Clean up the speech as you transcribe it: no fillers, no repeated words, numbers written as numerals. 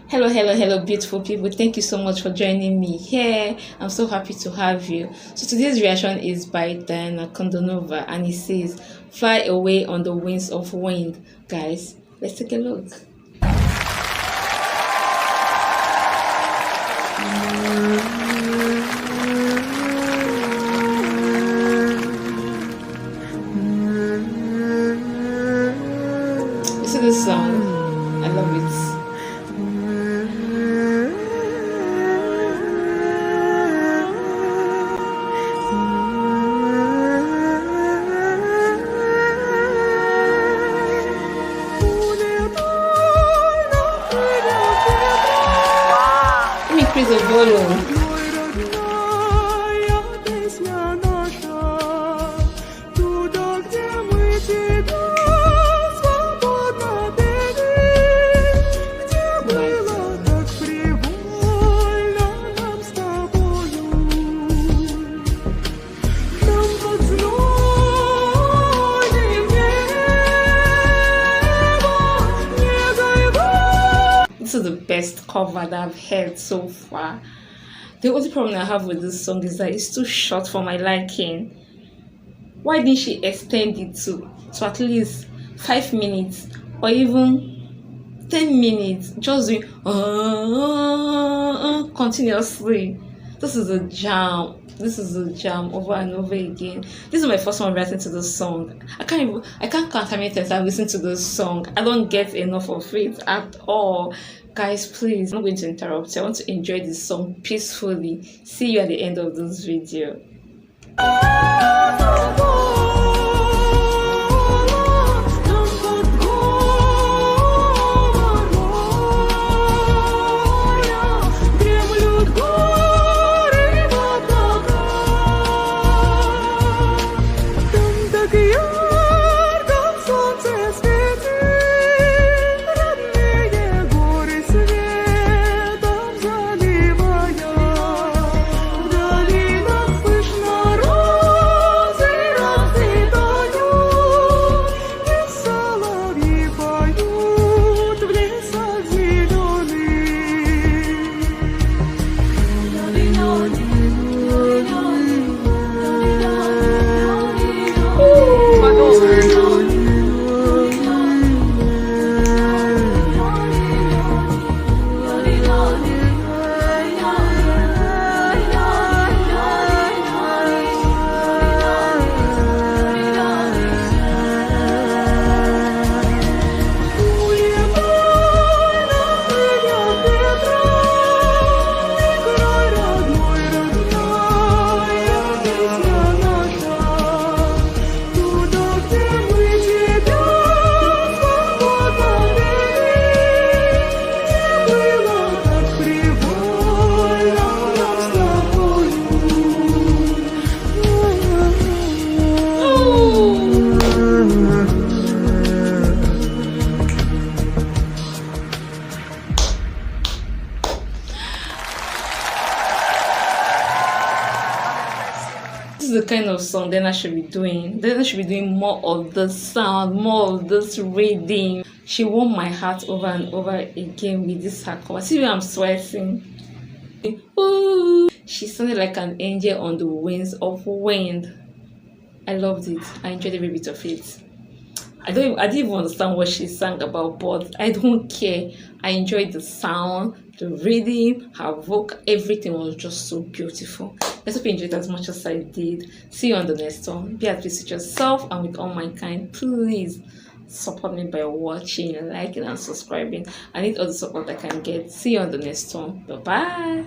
Hello, beautiful people. Thank you so much for joining me here. I'm so happy to have you. So today's reaction is by Diana Ankudinova, and it says, "Fly away on the wings of wind." Guys, let's take a look. You see this song? I love it. Increase the volume. This is the best cover that I've heard so far. The only problem I have with this song is that it's too short for my liking. Why didn't she extend it to at least 5 minutes or even 10 minutes? Just doing continuously. This is a jam. This is a jam over and over again. This is my first time listening to this song. I can't count how many times I've listened to this song. I don't get enough of it at all. Guys, please, I'm not going to interrupt you. I want to enjoy this song peacefully. See you at the end of this video. This is the kind of song then I should be doing. Then I should be doing more of the sound, more of this rhythm. She won my heart over and over again with this her cover. See where I'm sweating. Ooh, she sounded like an angel on the wings of wind. I loved it. I enjoyed every bit of it. I didn't even understand what she sang about, but I don't care. I enjoyed the sound, the rhythm, her vocal, everything was just so beautiful. I hope you enjoyed it as much as I did. See you on the next one. Be at peace with yourself and with all mankind. Please support me by watching, liking, and subscribing. I need all the support I can get. See you on the next one. Bye bye.